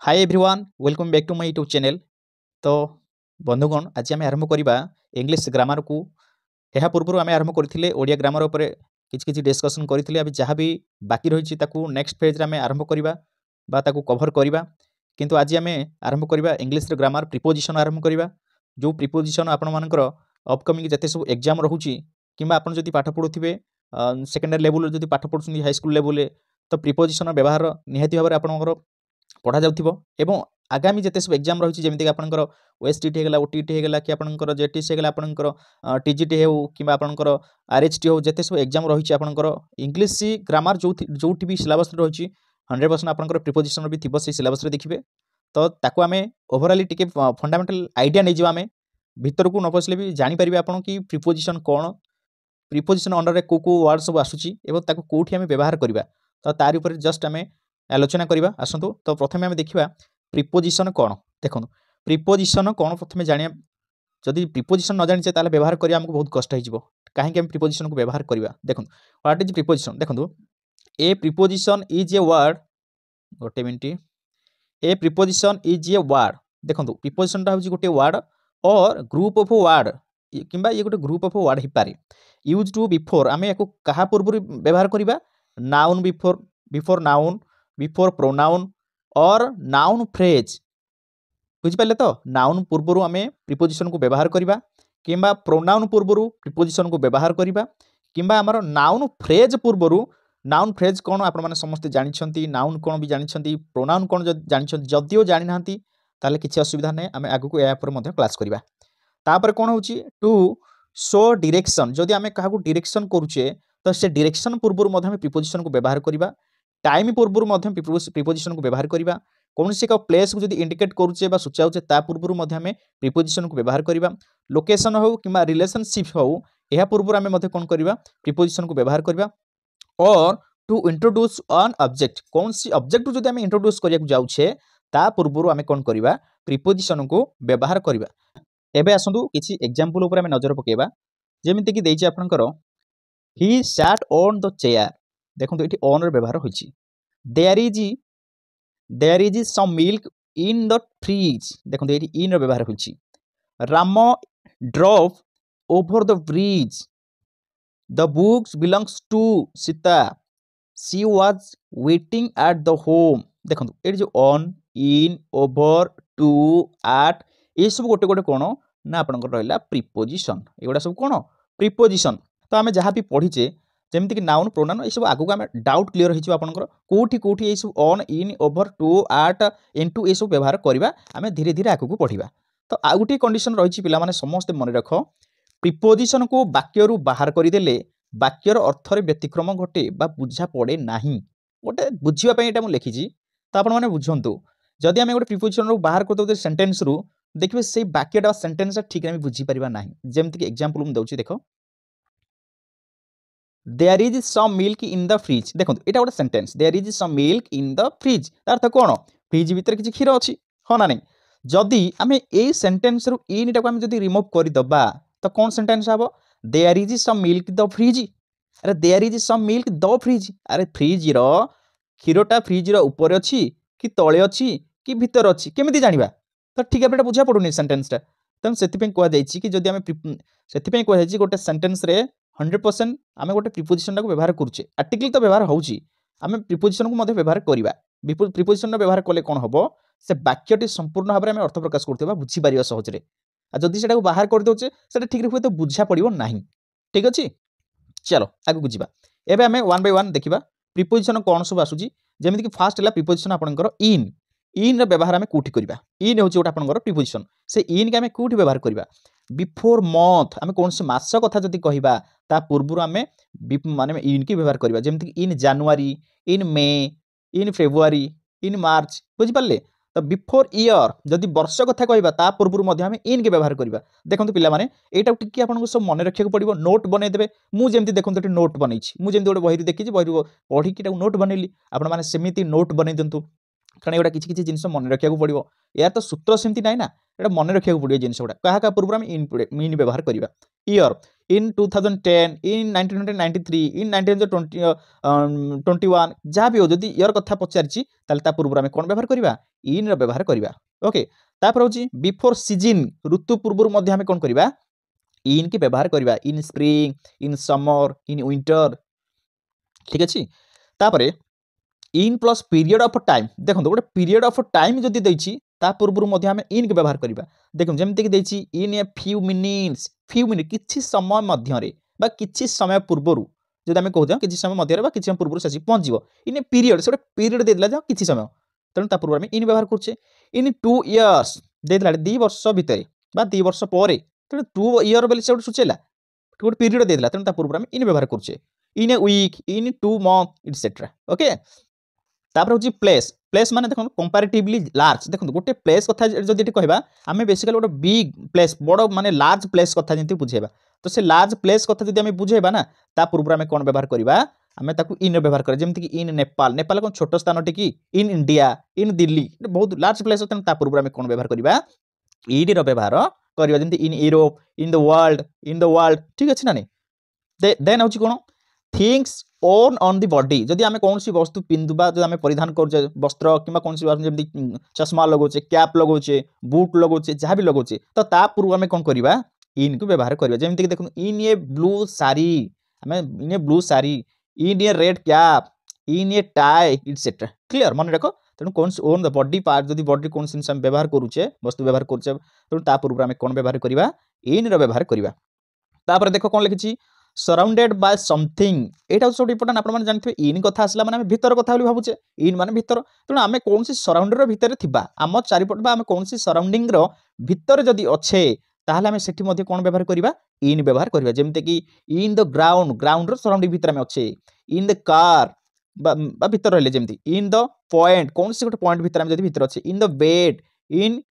Hi everyone welcome back to my YouTube channel. तो बंधुगण आज आम आरंभ करवा इंग्लिश ग्रामर को। यह पूर्व आम आरंभ करते ओडिया ग्रामर उपर किसी डिस्कसन करते अभी जहाँ भी बाकी रही नेक्स्ट फेज आम आरंभ करवा कभर करवा। किंतु आज आम आरंभ करवा इंग्लिश ग्रामर प्रिपोजिशन आरंभ करवा। जो प्रिपोजिशन आपंकर अपकमिंग जिते सब एग्जाम रोचे कि आपड़ जब पाठ पढ़ुवे सेकेंडरी लेवल जब पाठ पढ़ुं हाईस्कल लेवल तो प्रिपोजिशन व्यवहार निहाती भाव में आपंकर पढ़ा जाउथिबो एवं आगामी जिते सब एग्जाम रही जमीक आपंकर ओएसटीटी है ओटीटी है कि आपंकर जेटीसी है आपंकर टीजीटी हो कि आपंकर आरएचटी हो जिते सब एग्जाम रही आपंकर इंग्लिश ग्रामर जो भी सिलेबस रही 100% आपंकर प्रिपोजिशन भी थी से सिलेबस देखिए। तो ताको आम ओभराली टिके फंडामेंटल आइडिया नहीं जावा भीतर को न पशिले भी जानीपर आप कि प्रिपोजिशन कौन प्रिपोजिशन अंडर में को वर्ड सब आसूची एवं कौटी आम व्यवहार करवा। तो तार उपर जस्ट आम आलोचना करवा आसतु। तो प्रथम आम देखा प्रिपोजिशन कौन। देखो प्रिपोजिशन कौन प्रथम जाना जदि प्रिपोजिशन न जाने ताले व्यवहार करिया हमको बहुत कष्ट हो कहीं हम प्रिपोजिशन को व्यवहार करवा। देखो व्हाट इज प्रिपोजिशन देखो ए प्रिपोजिशन इज ए वर्ड गोटे minute A preposition is a word. देखो प्रिपोजिशन टा गोटे वर्ड और ग्रुप ऑफ वर्ड किंबा ये गोटे ग्रुप ऑफ वर्ड हो पारे यूज टू बिफोर आम या क्या पूर्व व्यवहार करवा noun before before noun before pronoun और नाउन फ्रेज बुझिपारे। तो नाउन पूर्व आम प्रिपोजिशन को व्यवहार करवा किंबा प्रोनाउन पूर्व प्रिपोजिशन को व्यवहार करवा किंबा आमर नाउन फ्रेज पूर्व नाउन फ्रेज कौन आप समस्ते जानते नाउन कौन भी जानते प्रोनाउन कौन जानते जदिओ जानी ना ताले किसी असुविधा नहीं आम आगू या क्लास करवा। तापर कौन हो टू शो डायरेक्शन जदि आम क्या डायरेक्शन करुचे तो से डायरेक्शन पूर्व प्रिपोजिशन को व्यवहार करवा टाइम पूर्व प्रिपोजिशन को व्यवहार करवा कौन से प्लेस को जब इंडिकेट करुचे सूचाऊे ता पूर्व आम प्रिपोजिशन को व्यवहार करवा लोकेशन हो कि रिलेशनशिप हो यह पूर्व आम कौन करवा प्रिपोजिशन को व्यवहार करवा। और टू इंट्रोड्यूस अन ऑब्जेक्ट कौन सी ऑब्जेक्ट जो आम इंट्रोड्यूस करने जाऊे ता पूर्व आम कौन करवा प्रिपोजिशन को व्यवहार करवा। एबे आसतु किसी एग्जांपल उपर आम नजर पकेबा जेमिति कि देइछि आपनकर he sat on the chair. देखो ये ऑन व्यवहार होइछि there is some milk in the fridge. देखो ये इन व्यवहार होइछि Ram drop over the bridge the books belongs to Sita she was waiting at the home. देखो ये जो on in over to at ये सब गोटे गोटे कौन ना आपंकर रहा प्रिपोजिशन एगुड़ा सब कौन प्रिपोजिशन। तो आम जहाँ भी पढ़ीचे जमीक नाउन प्रोनाउन ये सब आगू आम डाउट क्लीयर हो आपंकर कौटी कौटी ये सब on in over to at into ये सब व्यवहार करवा आम धीरे धीरे आगू बढ़ा। तो आ गोटे कंडीशन रही पे समस्ते मन रख प्रिपोजिशन को वाक्यरू बाहर करदेले वाक्यर अर्थर व्यतिक्रम घटे बुझा पड़े ना गोटे बुझापी यहाँ मुझे लिखी। तो आपने बुझंतु जदि आम गोटे प्रिपोजिशन बाहर करदे सेंटेंस रु देखिए से वाक्यटा सेंटेंस ठीक आम बुझीपार ना जमीक एग्जांपल मुझे दूसरी देख there is some milk in the fridge. देखो यहाँ गोटे sentence there is some milk in the fridge तार अर्थ कौन फ्रिज भितर किसी क्षीर अच्छी हाँ ना नहीं जदि आम यही सेंटेंस रु इन टाक जब रिमूव करदे तो कौन सेंटेंस हम there is some milk the fridge. अरे there is some milk the fridge अरे फ्रिज क्षीरटा फ्रिज ऊपर अच्छी कि तले अच्छी कि भितर अच्छी केमी जाना तो ठीक है बुझा पड़ूनी सेंटेंसटा। तेणु से कहुई कि जब आम से कहुई गोटे सेंटेंस रे 100% आम गोटे प्रिपोजिशन को व्यवहार करुचे आर्टिकल तो व्यवहार होउची आम प्रिपोजिशन को व्यवहार करवा प्रिपोजिशन व्यवहार कले कौन हम से वाक्यटी संपूर्ण भाव में अर्थ प्रकाश करते बुझीपार सहजरे जदि से बाहर करदे ठीक हुए तो बुझा पड़ो ना। ठीक अच्छे चलो आगे बुझा एवं आम वन बाय वन देखा प्रिपोजिशन कौन सब आसूँ जमीक फास्ट है प्रिपोजिशन आपंकर इन इन व्यवहार आम कौटी करवा इन हूँ गोटे आपंकर प्रिपोजिशन से इन के आम कौटी व्यवहार करवा बिफोर मंथ आम कौन से मास कथा जब कहवा ता पूर्व आम माने इन की व्यवहार करवा जमीक इन जनवरी इन मे इन फेब्रुआरी इन मार्च बुझिपारे। तो बिफोर ईयर जदि वर्ष कथा कहवा ता पूर्व आम इन के व्यवहार करवा। देखो पाने यहाँ टी आपको सब मन रखा पड़ो नोट बनईदे मुझे देखो नोट बनई मुझे गोटे बही देखी बही पढ़ी नोट बनैली आपने सेमती नोट बनई दिंतु कारण एटा किसी किसी जिन मन रखा पड़ो यार तो सूत्र सेमती ना यहाँ मन रखा पड़ो जिन गुड़ा क्या पूर्व आम इन व्यवहार करवा। ईयर इन 2010 इन 1993 इन 1921 जहाँ भी हो जदि इयर कथा पचारिछि ताले ता पूर्व आमे कोन व्यवहार करिबा इन रो व्यवहार करिबा ओके तापर होची बिफोर सीजन ऋतु पूर्व मध्य आमे कोन करिबा इन की व्यवहार करिबा इन spring in summer in winter ठीक अछि तापरे in plus period of time देखो गोटे पीरियड ऑफ टाइम जदि देछि ता पूर्व मध्य आमे इन के व्यवहार करिबा देखो जेमति कि देछि इन ए फ्यू मिनिट किछि समय मध्य रे बा किछि समय पूर्वरु जदि आमे कहू किछि समय मध्य रे बा किछि समय पूर्वरु ससी पहुंच जिवो इन ए पीरियड से पीरियड दे दिला जा किछि समय तेणु ता पूर्व आमे इन व्यवहार करछे इन 2 इयर्स दे दिला 2 वर्ष भितरे बा 2 वर्ष परे तेणु 2 इयर बोली से सुचेला गोटे पीरियड दे दिला तेणु ता पूर्व आमे इन व्यवहार करछे इन a week in 2 month etcetera okay तापर होची प्लेस प्लेस माने देखो कंपैरेटिवली लार्ज देखो गोटे प्लेस कथा जदि एटी कहबा आमे बेसिकली गोटे बिग प्लेस बड़ माने लार्ज प्लेस कथा जंती बुझेबा तो से लार्ज प्लेस कथा जदि आमे बुझेबा ना ता पूर्व आमे कोन व्यवहार करबा आमे ताकू इन व्यवहार करे जेमति कि इन नेपाल नेपाल कोन छोटो स्थान टिकी इन इंडिया इन दिल्ली बहुत लार्ज प्लेस तेन ता पूर्व आमे कोन व्यवहार करबा इन रो व्यवहार करबा जेमति in Europe in the world ठीक अछि ना नहीं देन होची कोन थिंग्स ऑन द बॉडी जदि आमे कौन सी वस्तु पिंदुबा जदि आमे परिधान करजे वस्त्र किबा कौन सी जेमति चश्मा लगोचे कैप लगोचे बूट लगोचे जहाँ भी लगोचे तो ता पूर्व आमे कोन करबा इन को व्यवहार करबा जेमति कि देखु इन ए ब्लू साड़ी आमे इन ए ब्लू साड़ी इन ए रेड कैप इन ए टाई एटसेट्रा क्लियर मन रखो तेणु कौन ओन द बॉडी पार्ट जदि बॉडी कौन सी हम व्यवहार करूचे वस्तु व्यवहार करूचे तेणु ता पूर्व आमे कोन व्यवहार करबा इन रो व्यवहार करबा तापर देखो कोन लिखिछि सराउंडेड बाय समथिंग एटा सब इम्पोर्टेंट आपण माने जानथिबे इन कथा आसला माने भीतर कथा बोली भाबुचे इन माने भीतर तेणु आमे कौन सी सराउंड रो भीतर थिबा आम चारिपट बा आमे कौन सी सराउंडिंग रो भीतर जदि अच्छे ताहले आमे सेठी मध्ये कोन व्यवहार करबा इन व्यवहार करबा जेमते कि in the ground or surrounding भीतर आमे अच्छे इन द कार बा भीतर रहले जेमति इन द पॉइंट कौन सी गोटे पॉइंट भीतर आमे जदि भीतर अच्छे इन द बेड इन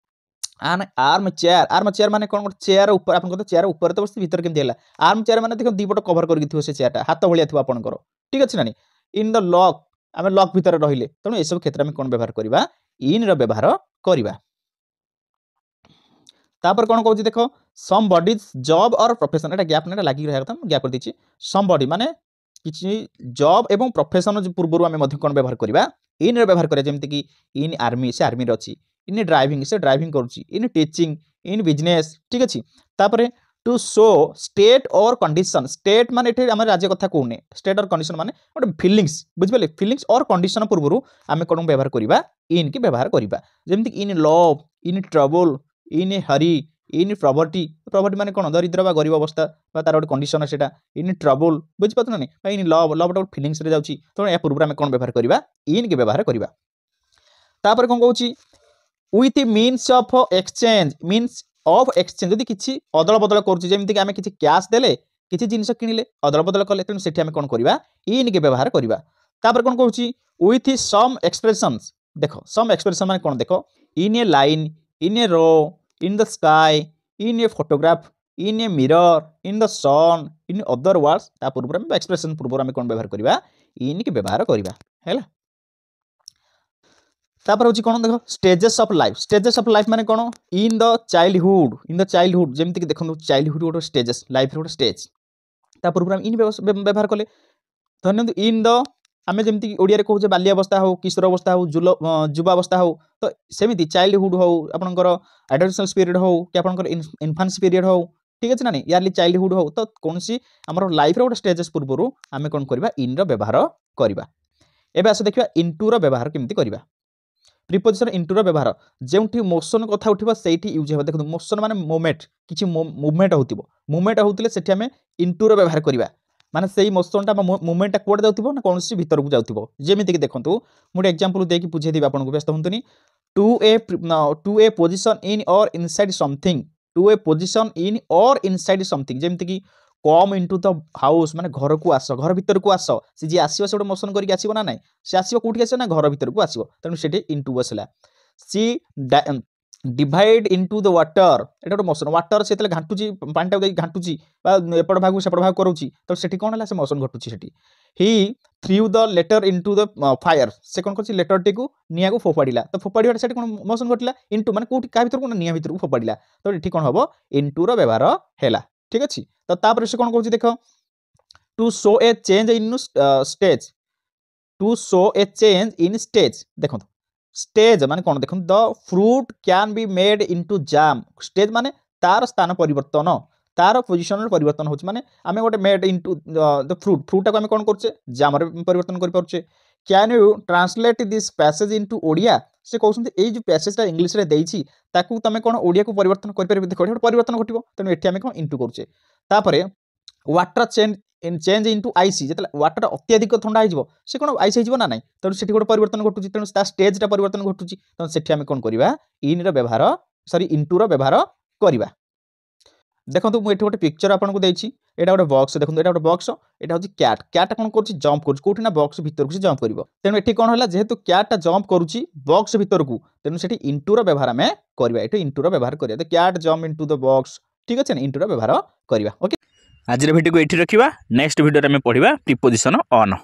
आन आर्म चेयर माने कोन चेयर ऊपर आपन को चेयर ऊपर तो बस भीतर केमति हला आर्म चेयर माने देखो दीपट कवर करके थियो से चेयरटा हाथ भलिया थियो आपन को ठीक अछि नानी इन द लॉक आमे लॉक भीतर रहिले तनो ए सब क्षेत्र में कोन व्यवहार करबा इन रो व्यवहार करबा तापर कोन कहू देखो सम बॉडीज जॉब और प्रोफेशन एटा गैप नेटा लागि रहया था गैप कर दिछि सम बॉडी माने किछि जॉब एवं प्रोफेशन पूर्वरु आमे मध्ये कोन व्यवहार करबा इन रो व्यवहार करे जेमति कि इन आर्मी से आर्मी रो अछि इन ड्राइविंग से ड्राइविंग करूची इन टीचिंग इन बिजनेस ठीक अछि तापरे टू शो स्टेट और कंडीशन स्टेट माने एठे हमर राज्य कथा कोने स्टेट और कंडीशन माने ओटे फीलिंग्स बुझबेले फीलिंग्स और कंडीशन पूर्वरु आमे कोन व्यवहार करिबा इन के व्यवहार करिबा जेमति in love in trouble in hurry in property property माने कोन दरिद्र बा गरीब अवस्था बा तार ओटे कंडीशन सेटा इन ट्रबल बुझ पत नै इन लव लव ओटे फीलिंग्स रे जाउची तो या पूर्व आमे कोन व्यवहार करिबा इन के व्यवहार करिबा तापर कोन कहूची with means of exchange जदि किछि अदल बदल करूची जेमति कि आमे किछि कैश देले किछि जिंस किनिले अदल बदल करले तेनु सेठी आमे कोन करबा इन के व्यवहार करबा तापर कोन कहूची with some expressions देखो some expression माने कोन देखो in a line in a row in the sky in a photograph in a mirror in the sun in other words ता पूर्व में एक्सप्रेशन पूर्व आमे कोन व्यवहार करबा इन के व्यवहार करबा हैला तापर होची कोन देखो स्टेजेस ऑफ लाइफ माने कोन इन द चाइल्डहुड जेमति कि देखो चाइल्डहुड गोटे स्टेजेस लाइफ गोटे स्टेज ता पूर्व इन व्यवहार कले धन्यवाद इन द आमे जेमति कि ओडिया रे कहू जे बाल्य अवस्था हो किशोर अवस्था हो युवा अवस्था हो तो सेमिति चाइल्डहुड हो आपनकर एडोलेसेंस पीरियड हो कि आपनकर इन्फेंस पीरियड हो ठीक अछि ना नहीं यारली चाइल्डहुड हो तो कोनसी हमर लाइफ रो गोटे स्टेजेस पूर्वरु आमे कोन करबा इन रो व्यवहार करबा एबे आसे देखिबा इनटू रो व्यवहार केमति करबा प्रीपोजिशन इनटू रो व्यवहार जेउठी मोशन कथा उठिबो सेठी यूज हेबा देखो मोशन माने मूवमेंट किछि मूवमेंट होतिबो मूवमेंट होतिले सेठी हमें इनटू रो व्यवहार करबा माने सेही मोशनटा मूवमेंटटा कोड जाउतिबो ना कोनसी भीतर को जाउतिबो जेमिति कि देखंतु मोटे एग्जांपल देकी बुझे दिबा आपन को व्यस्त होंतनी to a position in or inside something to a position in or inside something जेमिति कि कम इनटू द हाउस माने घर को आस घर भीतर को आस से जे आसीबो से मोशन करके आसीबो ना नै से आसीबो कोठी आसीबो ना घर भीतर को आसीबो तनु सेठी इनटू बसला सी डिवाइड इनटू द वाटर एटा तो मोशन वाटर से तले घांटुची पानीटा दे घांटुची बा एपड भाग सेपड भाग करूची तो सेठी कोन हला से मोशन घटुची सेठी he through the letter into the fire से कोन करची लेटर टी को निया को फोपाडिला तो फोपाडिवा सेठी कोन मोशन घटला इनटू माने कोठी का भीतर कोन निया भीतर को फोपाडिला तो एठी कोन हबो इनटू रो व्यवहार हैला ठीक अच्छे। तो तापर से कौन कौन देख to show a change in stage to show a change in stage देखो स्टेज माने कौन देखो the fruit can be made into jam stage माने तार स्थान परिवर्तन तार पोजिशन परिवर्तन होची माने आमे गोटे made into the fruit fruit को आमे कौन करछे जाम रे परिवर्तन कर परछे। Can you translate this passage into Odia से कहउछन्ते एई जो पैसेजटा इंग्लिश रे देइछि ताकू तमे कोन ओडिया को परिवर्तन कर परबे देखो परिवर्तन घटिबो तेनु एठी आमे कोन इनटू करछे। तापरे वाटर चेंज इनटू आईसी जतले वाटर अत्यधिक ठंडा हो से कौन आईस हो ना ना तेणु से गोटे परिवर्तन घटुची तेणु स्टेजटा परिवर्तन घटुची तेणु से आम कौन करवा इन व्यवहार सॉरी इनटू व्यवहार करवा। देखो मुझे गोटे पिक्चर आपको देती यहाँ गोटे बक्स देखो यहाँ गोटे बक्स यहाँ हूँ क्याट क्याटा कौन कर जंप करोटी ना बक्स भर को जंप कर तेणु ये कौन है जेहेतु क्याटा जंप करुच्ची बक्स भर को तेणु से इंटूर व्यवहार आम करवा ये इंटूर व्यवहार करा तो cat jump into the box ठीक अच्छे ना इंटूर व्यवहार करवा। ओके आज भिडियो को ये रखा नेक्स्ट भिडियो में पढ़ा प्रिपोजिशन ऑन।